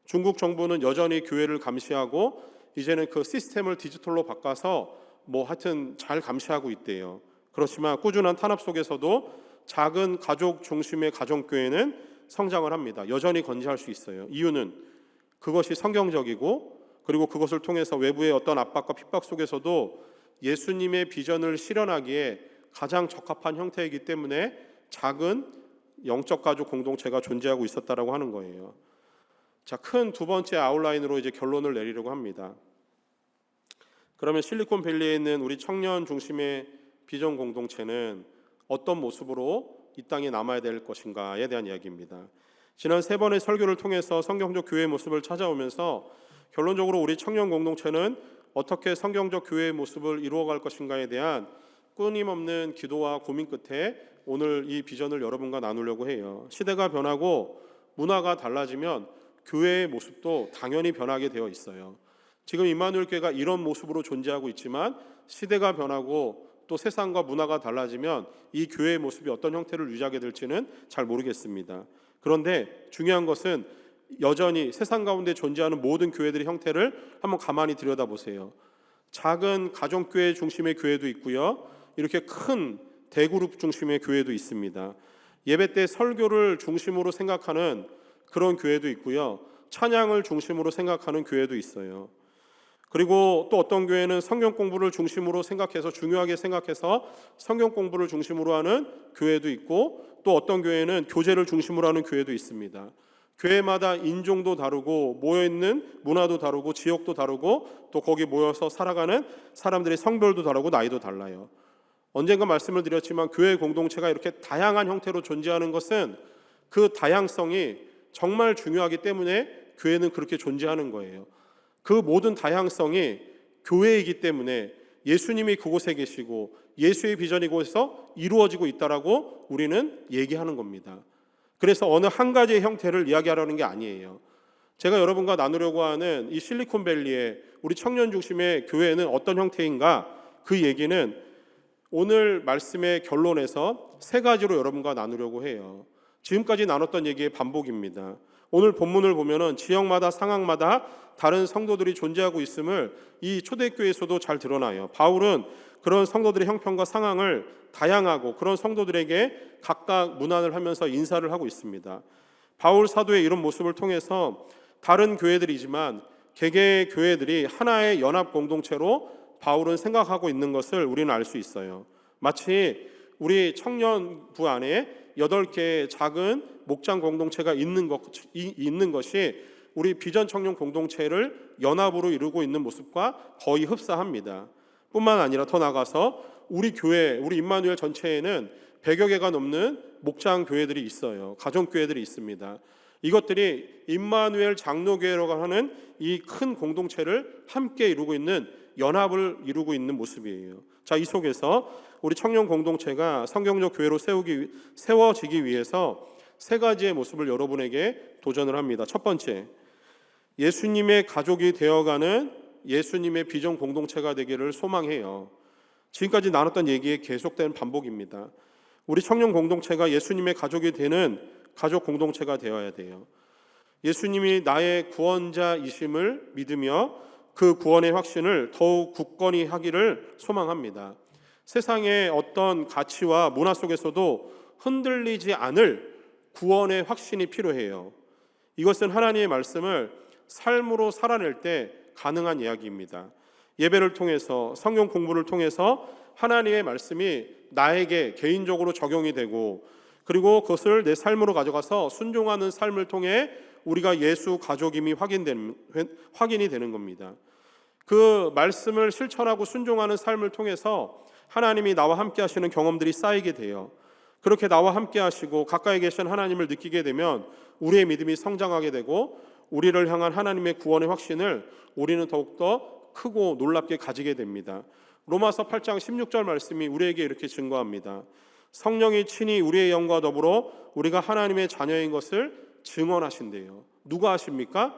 중국 정부는 여전히 교회를 감시하고 이제는 그 시스템을 디지털로 바꿔서 하여튼 잘 감시하고 있대요. 그렇지만 꾸준한 탄압 속에서도 작은 가족 중심의 가정교회는 성장을 합니다. 여전히 건재할 수 있어요. 이유는 그것이 성경적이고, 그리고 그것을 통해서 외부의 어떤 압박과 핍박 속에서도 예수님의 비전을 실현하기에 가장 적합한 형태이기 때문에 작은 영적 가족 공동체가 존재하고 있었다라고 하는 거예요. 자, 큰 두 번째 아웃라인으로 이제 결론을 내리려고 합니다. 그러면 실리콘밸리에 있는 우리 청년 중심의 비전 공동체는 어떤 모습으로 이 땅에 남아야 될 것인가에 대한 이야기입니다. 지난 3번의 설교를 통해서 성경적 교회의 모습을 찾아오면서 결론적으로 우리 청년 공동체는 어떻게 성경적 교회의 모습을 이루어갈 것인가에 대한 끊임없는 기도와 고민 끝에 오늘 이 비전을 여러분과 나누려고 해요. 시대가 변하고 문화가 달라지면 교회의 모습도 당연히 변하게 되어 있어요. 지금 임마누엘 교회가 이런 모습으로 존재하고 있지만 시대가 변하고 또 세상과 문화가 달라지면 이 교회의 모습이 어떤 형태를 유지하게 될지는 잘 모르겠습니다. 그런데 중요한 것은 여전히 세상 가운데 존재하는 모든 교회들의 형태를 한번 가만히 들여다보세요. 작은 가정교회 중심의 교회도 있고요, 이렇게 큰 대그룹 중심의 교회도 있습니다. 예배 때 설교를 중심으로 생각하는 그런 교회도 있고요, 찬양을 중심으로 생각하는 교회도 있어요. 그리고 또 어떤 교회는 성경 공부를 중심으로 생각해서, 중요하게 생각해서 성경 공부를 중심으로 하는 교회도 있고, 또 어떤 교회는 교제를 중심으로 하는 교회도 있습니다. 교회마다 인종도 다르고 모여있는 문화도 다르고 지역도 다르고 또 거기 모여서 살아가는 사람들의 성별도 다르고 나이도 달라요. 언젠가 말씀을 드렸지만 교회 공동체가 이렇게 다양한 형태로 존재하는 것은 그 다양성이 정말 중요하기 때문에 교회는 그렇게 존재하는 거예요. 그 모든 다양성이 교회이기 때문에 예수님이 그곳에 계시고 예수의 비전이 이곳에서 이루어지고 있다라고 우리는 얘기하는 겁니다. 그래서 어느 한 가지의 형태를 이야기하려는 게 아니에요. 제가 여러분과 나누려고 하는 이 실리콘밸리의 우리 청년 중심의 교회는 어떤 형태인가, 그 얘기는 오늘 말씀의 결론에서 3가지로 여러분과 나누려고 해요. 지금까지 나눴던 얘기의 반복입니다. 오늘 본문을 보면은 지역마다 상황마다 다른 성도들이 존재하고 있음을 이 초대교회에서도 잘 드러나요. 바울은 그런 성도들의 형편과 상황을 다양하고 그런 성도들에게 각각 문안을 하면서 인사를 하고 있습니다. 바울 사도의 이런 모습을 통해서 다른 교회들이지만 개개의 교회들이 하나의 연합 공동체로 바울은 생각하고 있는 것을 우리는 알 수 있어요. 마치 우리 청년부 안에 8개의 작은 목장 공동체가 있는 것이 우리 비전 청년 공동체를 연합으로 이루고 있는 모습과 거의 흡사합니다. 뿐만 아니라 더 나아가서 우리 교회, 우리 임마누엘 전체에는 100여 개가 넘는 목장 교회들이 있어요. 가정 교회들이 있습니다. 이것들이 임마누엘 장로교회라고 하는 이 큰 공동체를 함께 이루고 있는, 연합을 이루고 있는 모습이에요. 자, 이 속에서 우리 청년 공동체가 성경적 교회로 세워지기 위해서 3가지의 모습을 여러분에게 도전을 합니다. 첫 번째, 예수님의 가족이 되어가는 예수님의 비전 공동체가 되기를 소망해요. 지금까지 나눴던 얘기의 계속된 반복입니다. 우리 청년 공동체가 예수님의 가족이 되는 가족 공동체가 되어야 돼요. 예수님이 나의 구원자이심을 믿으며 그 구원의 확신을 더욱 굳건히 하기를 소망합니다. 세상의 어떤 가치와 문화 속에서도 흔들리지 않을 구원의 확신이 필요해요. 이것은 하나님의 말씀을 삶으로 살아낼 때 가능한 이야기입니다. 예배를 통해서, 성경 공부를 통해서 하나님의 말씀이 나에게 개인적으로 적용이 되고, 그리고 그것을 내 삶으로 가져가서 순종하는 삶을 통해 우리가 예수 가족임이 확인이 되는 겁니다. 그 말씀을 실천하고 순종하는 삶을 통해서 하나님이 나와 함께 하시는 경험들이 쌓이게 돼요. 그렇게 나와 함께 하시고 가까이 계신 하나님을 느끼게 되면 우리의 믿음이 성장하게 되고, 우리를 향한 하나님의 구원의 확신을 우리는 더욱더 크고 놀랍게 가지게 됩니다. 로마서 8장 16절 말씀이 우리에게 이렇게 증거합니다. 성령이 친히 우리의 영과 더불어 우리가 하나님의 자녀인 것을 증언하신대요. 누가 하십니까?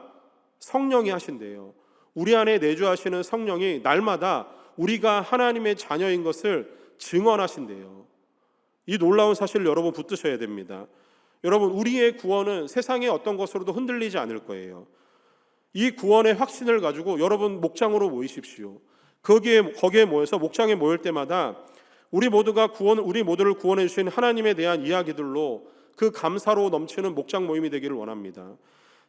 성령이 하신대요. 우리 안에 내주하시는 성령이 날마다 우리가 하나님의 자녀인 것을 증언하신대요. 이 놀라운 사실을 여러분 붙드셔야 됩니다. 여러분, 우리의 구원은 세상의 어떤 것으로도 흔들리지 않을 거예요. 이 구원의 확신을 가지고 여러분 목장으로 모이십시오. 거기에 모여서 목장에 모일 때마다 우리 모두를 구원해 주신 하나님에 대한 이야기들로 그 감사로 넘치는 목장 모임이 되기를 원합니다.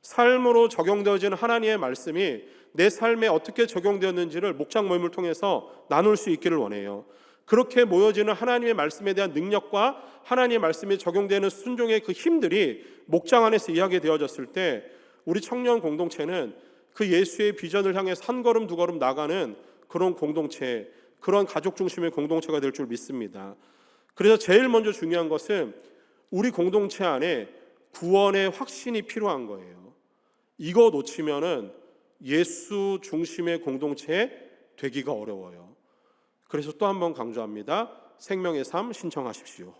삶으로 적용되어지는 하나님의 말씀이 내 삶에 어떻게 적용되었는지를 목장 모임을 통해서 나눌 수 있기를 원해요. 그렇게 모여지는 하나님의 말씀에 대한 능력과 하나님의 말씀에 적용되는 순종의 그 힘들이 목장 안에서 이야기되어졌을 때 우리 청년 공동체는 그 예수의 비전을 향해서 한 걸음 두 걸음 나가는 그런 공동체, 그런 가족 중심의 공동체가 될 줄 믿습니다. 그래서 제일 먼저 중요한 것은 우리 공동체 안에 구원의 확신이 필요한 거예요. 이거 놓치면은 예수 중심의 공동체 되기가 어려워요. 그래서 또 한 번 강조합니다. 생명의 삶 신청하십시오.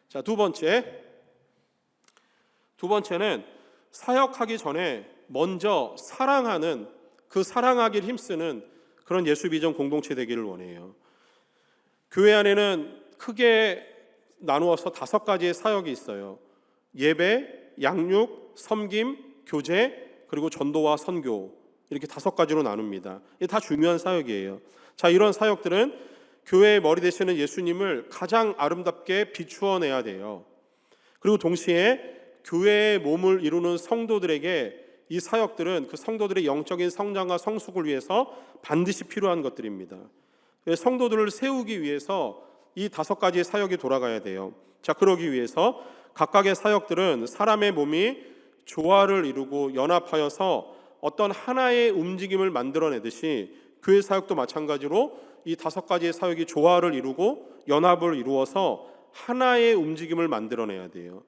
자, 두 번째는 사역하기 전에 먼저 사랑하는, 그 사랑하기를 힘쓰는 그런 예수 비전 공동체 되기를 원해요. 교회 안에는 크게 나누어서 5가지의 사역이 있어요. 예배, 양육, 섬김, 교제, 그리고 전도와 선교, 이렇게 5가지로 나눕니다. 이게 다 중요한 사역이에요. 자, 이런 사역들은 교회의 머리 되시는 예수님을 가장 아름답게 비추어내야 돼요. 그리고 동시에 교회의 몸을 이루는 성도들에게 이 사역들은 그 성도들의 영적인 성장과 성숙을 위해서 반드시 필요한 것들입니다. 성도들을 세우기 위해서 이 5가지의 사역이 돌아가야 돼요. 자, 그러기 위해서 각각의 사역들은 사람의 몸이 조화를 이루고 연합하여서 어떤 하나의 움직임을 만들어내듯이 교회 사역도 마찬가지로 이 5가지의 사역이 조화를 이루고 연합을 이루어서 하나의 움직임을 만들어내야 돼요.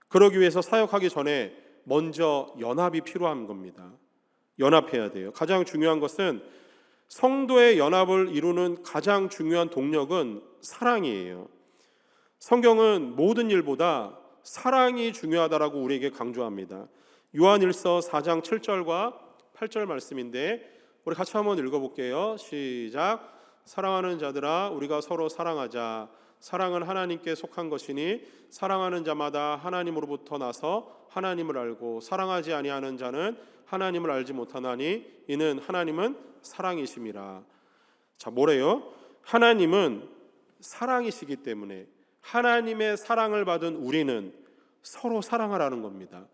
그러기 위해서 사역하기 전에 먼저 연합이 필요한 겁니다. 연합해야 돼요. 가장 중요한 것은 성도의 연합을 이루는 가장 중요한 동력은 사랑이에요. 성경은 모든 일보다 사랑이 중요하다라고 우리에게 강조합니다. 요한일서 4장 7절과 8절 말씀인데 우리 같이 한번 읽어볼게요. 시작. 사랑하는 자들아, 우리가 서로 사랑하자. 사랑은 하나님께 속한 것이니 사랑하는 자마다 하나님으로부터 나서 하나님을 알고 사랑하지 아니하는 자는 하나님을 알지 못하나니 이는 하나님은 사랑이심이라. 자, 뭐래요? 하나님은 사랑이시기 때문에 하나님의 사랑을 받은 우리는 서로 사랑하라는 겁니다.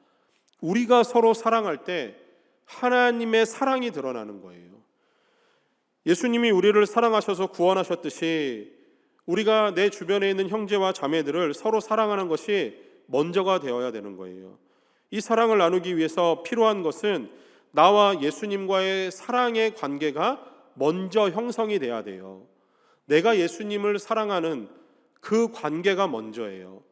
우리가 서로 사랑할 때 하나님의 사랑이 드러나는 거예요. 예수님이 우리를 사랑하셔서 구원하셨듯이 우리가 내 주변에 있는 형제와 자매들을 서로 사랑하는 것이 먼저가 되어야 되는 거예요. 이 사랑을 나누기 위해서 필요한 것은 나와 예수님과의 사랑의 관계가 먼저 형성이 돼야 돼요. 내가 예수님을 사랑하는 그 관계가 먼저예요.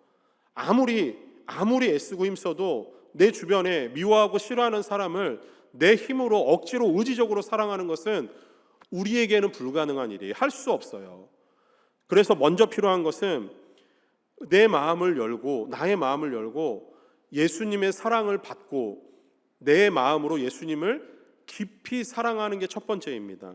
아무리 애쓰고 힘써도 내 주변에 미워하고 싫어하는 사람을 내 힘으로 억지로 의지적으로 사랑하는 것은 우리에게는 불가능한 일이에요. 할 수 없어요. 그래서 먼저 필요한 것은 내 마음을 열고 나의 마음을 열고 예수님의 사랑을 받고 내 마음으로 예수님을 깊이 사랑하는 게 첫 번째입니다.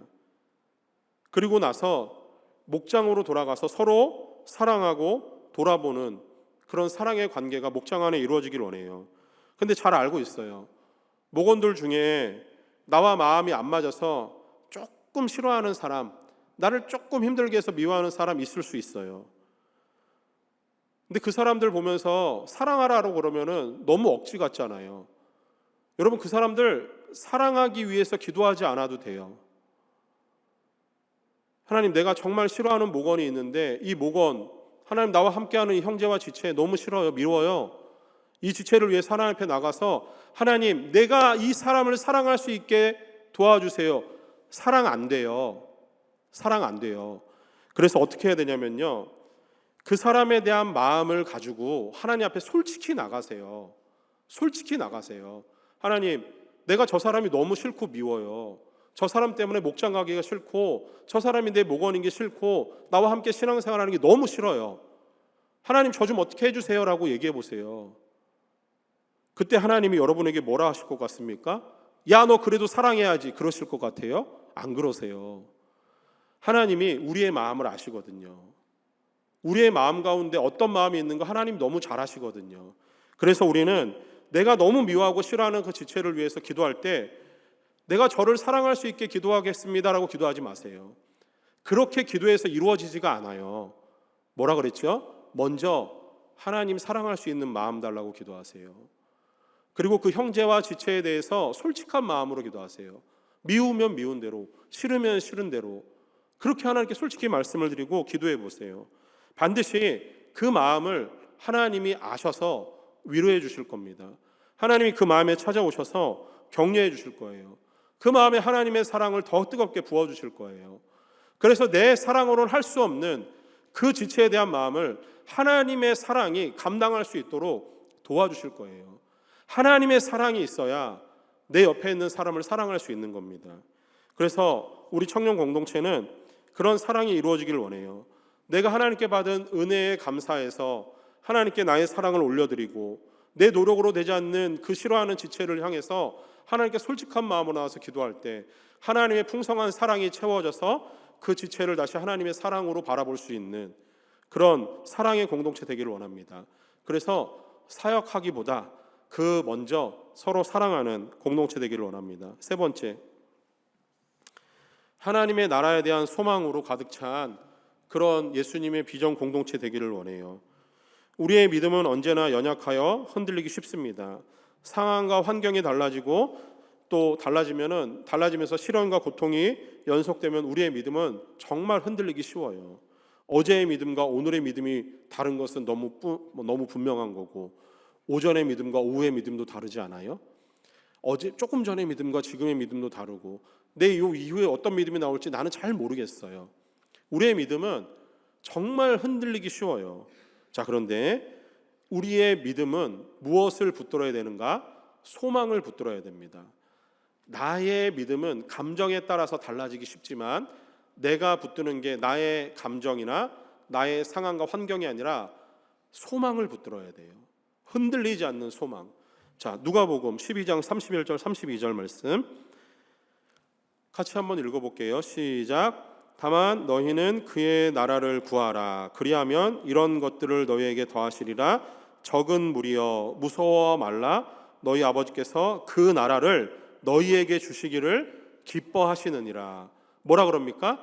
그리고 나서 목장으로 돌아가서 서로 사랑하고 돌아보는 그런 사랑의 관계가 목장 안에 이루어지길 원해요. 근데 잘 알고 있어요. 목원들 중에 나와 마음이 안 맞아서 조금 싫어하는 사람, 나를 조금 힘들게 해서 미워하는 사람 있을 수 있어요. 근데 그 사람들 보면서 사랑하라고 그러면은 너무 억지 같잖아요. 여러분, 그 사람들 사랑하기 위해서 기도하지 않아도 돼요. 하나님, 내가 정말 싫어하는 목원이 있는데 이 목원, 하나님 나와 함께하는 이 형제와 지체 너무 싫어요, 미워요. 이 지체를 위해 하나님 앞에 나가서 하나님, 내가 이 사람을 사랑할 수 있게 도와주세요. 사랑 안 돼요. 그래서 어떻게 해야 되냐면요, 그 사람에 대한 마음을 가지고 하나님 앞에 솔직히 나가세요. 하나님, 내가 저 사람이 너무 싫고 미워요. 저 사람 때문에 목장 가기가 싫고 저 사람이 내 목원인 게 싫고 나와 함께 신앙생활하는 게 너무 싫어요. 하나님, 저 좀 어떻게 해주세요 라고 얘기해 보세요. 그때 하나님이 여러분에게 뭐라 하실 것 같습니까? 야, 너 그래도 사랑해야지, 그러실 것 같아요? 안 그러세요. 하나님이 우리의 마음을 아시거든요. 우리의 마음 가운데 어떤 마음이 있는가 하나님 너무 잘 아시거든요. 그래서 우리는 내가 너무 미워하고 싫어하는 그 지체를 위해서 기도할 때 내가 저를 사랑할 수 있게 기도하겠습니다라고 기도하지 마세요. 그렇게 기도해서 이루어지지가 않아요. 뭐라 그랬죠? 먼저 하나님 사랑할 수 있는 마음 달라고 기도하세요. 그리고 그 형제와 지체에 대해서 솔직한 마음으로 기도하세요. 미우면 미운 대로, 싫으면 싫은 대로 그렇게 하나님께 솔직히 말씀을 드리고 기도해 보세요. 반드시 그 마음을 하나님이 아셔서 위로해 주실 겁니다. 하나님이 그 마음에 찾아오셔서 격려해 주실 거예요. 그 마음에 하나님의 사랑을 더 뜨겁게 부어주실 거예요. 그래서 내 사랑으로는 할 수 없는 그 지체에 대한 마음을 하나님의 사랑이 감당할 수 있도록 도와주실 거예요. 하나님의 사랑이 있어야 내 옆에 있는 사람을 사랑할 수 있는 겁니다. 그래서 우리 청년 공동체는 그런 사랑이 이루어지길 원해요. 내가 하나님께 받은 은혜에 감사해서 하나님께 나의 사랑을 올려드리고 내 노력으로 되지 않는 그 싫어하는 지체를 향해서 하나님께 솔직한 마음으로 나와서 기도할 때 하나님의 풍성한 사랑이 채워져서 그 지체를 다시 하나님의 사랑으로 바라볼 수 있는 그런 사랑의 공동체 되기를 원합니다. 그래서 사역하기보다 그 먼저 서로 사랑하는 공동체 되기를 원합니다. 세 번째, 하나님의 나라에 대한 소망으로 가득 찬 그런 예수님의 비전 공동체 되기를 원해요. 우리의 믿음은 언제나 연약하여 흔들리기 쉽습니다. 상황과 환경이 달라지고 또 달라지면서 시련과 고통이 연속되면 우리의 믿음은 정말 흔들리기 쉬워요. 어제의 믿음과 오늘의 믿음이 다른 것은 너무 분명한 거고 오전의 믿음과 오후의 믿음도 다르지 않아요? 조금 전의 믿음과 지금의 믿음도 다르고 내 이후에 어떤 믿음이 나올지 나는 잘 모르겠어요. 우리의 믿음은 정말 흔들리기 쉬워요. 자, 그런데 우리의 믿음은 무엇을 붙들어야 되는가? 소망을 붙들어야 됩니다. 나의 믿음은 감정에 따라서 달라지기 쉽지만 내가 붙드는 게 나의 감정이나 나의 상황과 환경이 아니라 소망을 붙들어야 돼요. 흔들리지 않는 소망. 자, 누가복음 12장 31절 32절 말씀 같이 한번 읽어볼게요. 시작. 다만 너희는 그의 나라를 구하라. 그리하면 이런 것들을 너희에게 더하시리라. 적은 무리여 무서워 말라. 너희 아버지께서 그 나라를 너희에게 주시기를 기뻐하시느니라. 뭐라 그럽니까?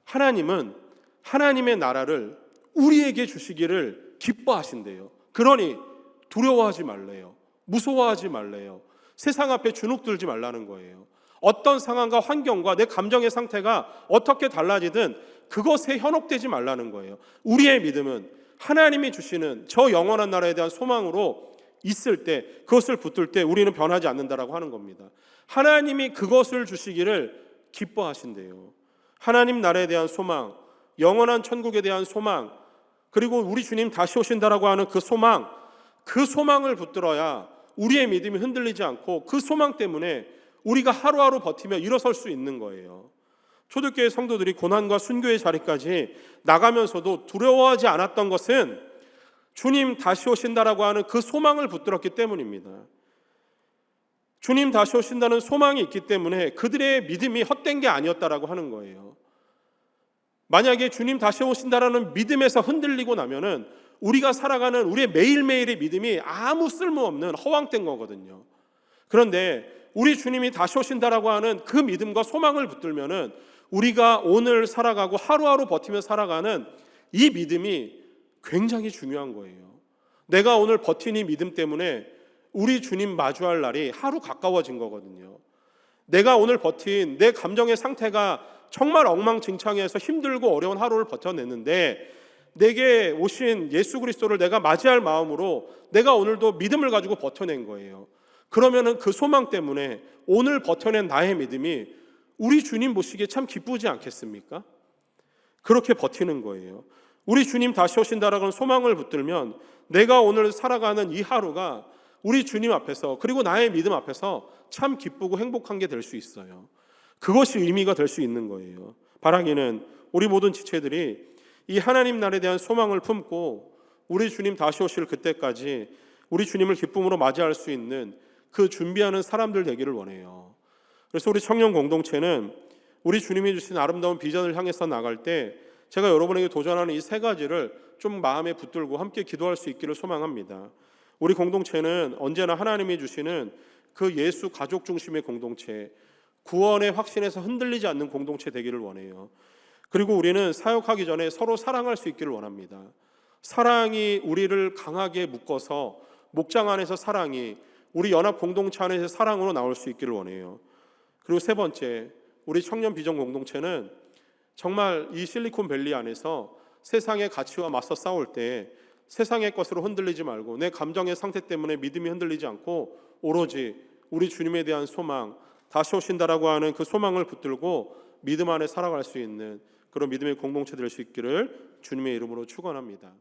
하나님은 하나님의 나라를 우리에게 주시기를 기뻐하신대요. 그러니 두려워하지 말래요. 무서워하지 말래요. 세상 앞에 주눅 들지 말라는 거예요. 어떤 상황과 환경과 내 감정의 상태가 어떻게 달라지든 그것에 현혹되지 말라는 거예요. 우리의 믿음은 하나님이 주시는 저 영원한 나라에 대한 소망으로 있을 때, 그것을 붙들 때 우리는 변하지 않는다라고 하는 겁니다. 하나님이 그것을 주시기를 기뻐하신대요. 하나님 나라에 대한 소망, 영원한 천국에 대한 소망, 그리고 우리 주님 다시 오신다라고 하는 그 소망을 붙들어야 우리의 믿음이 흔들리지 않고 그 소망 때문에 우리가 하루하루 버티며 일어설 수 있는 거예요. 초대교회 성도들이 고난과 순교의 자리까지 나가면서도 두려워하지 않았던 것은 주님 다시 오신다라고 하는 그 소망을 붙들었기 때문입니다. 주님 다시 오신다는 소망이 있기 때문에 그들의 믿음이 헛된 게 아니었다라고 하는 거예요. 만약에 주님 다시 오신다라는 믿음에서 흔들리고 나면은 우리가 살아가는 우리의 매일매일의 믿음이 아무 쓸모없는 허황된 거거든요. 그런데 우리 주님이 다시 오신다라고 하는 그 믿음과 소망을 붙들면은 우리가 오늘 살아가고 하루하루 버티며 살아가는 이 믿음이 굉장히 중요한 거예요. 내가 오늘 버틴 이 믿음 때문에 우리 주님 마주할 날이 하루 가까워진 거거든요. 내가 오늘 버틴 내 감정의 상태가 정말 엉망진창해서 힘들고 어려운 하루를 버텨냈는데 내게 오신 예수 그리스도를 내가 맞이할 마음으로 내가 오늘도 믿음을 가지고 버텨낸 거예요. 그러면은 그 소망 때문에 오늘 버텨낸 나의 믿음이 우리 주님 보시기에 참 기쁘지 않겠습니까? 그렇게 버티는 거예요. 우리 주님 다시 오신다라는 소망을 붙들면 내가 오늘 살아가는 이 하루가 우리 주님 앞에서 그리고 나의 믿음 앞에서 참 기쁘고 행복한 게 될 수 있어요. 그것이 의미가 될 수 있는 거예요. 바라기는 우리 모든 지체들이 이 하나님 나라에 대한 소망을 품고 우리 주님 다시 오실 그때까지 우리 주님을 기쁨으로 맞이할 수 있는 그 준비하는 사람들 되기를 원해요. 그래서 우리 청년 공동체는 우리 주님이 주신 아름다운 비전을 향해서 나갈 때 제가 여러분에게 도전하는 이 세 가지를 좀 마음에 붙들고 함께 기도할 수 있기를 소망합니다. 우리 공동체는 언제나 하나님이 주시는 그 예수 가족 중심의 공동체, 구원의 확신에서 흔들리지 않는 공동체 되기를 원해요. 그리고 우리는 사역하기 전에 서로 사랑할 수 있기를 원합니다. 사랑이 우리를 강하게 묶어서 목장 안에서 사랑이 우리 연합 공동체 안에서 사랑으로 나올 수 있기를 원해요. 그리고 세 번째, 우리 청년 비전 공동체는 정말 이 실리콘밸리 안에서 세상의 가치와 맞서 싸울 때 세상의 것으로 흔들리지 말고 내 감정의 상태 때문에 믿음이 흔들리지 않고 오로지 우리 주님에 대한 소망, 다시 오신다라고 하는 그 소망을 붙들고 믿음 안에 살아갈 수 있는 그런 믿음의 공동체 될 수 있기를 주님의 이름으로 축원합니다.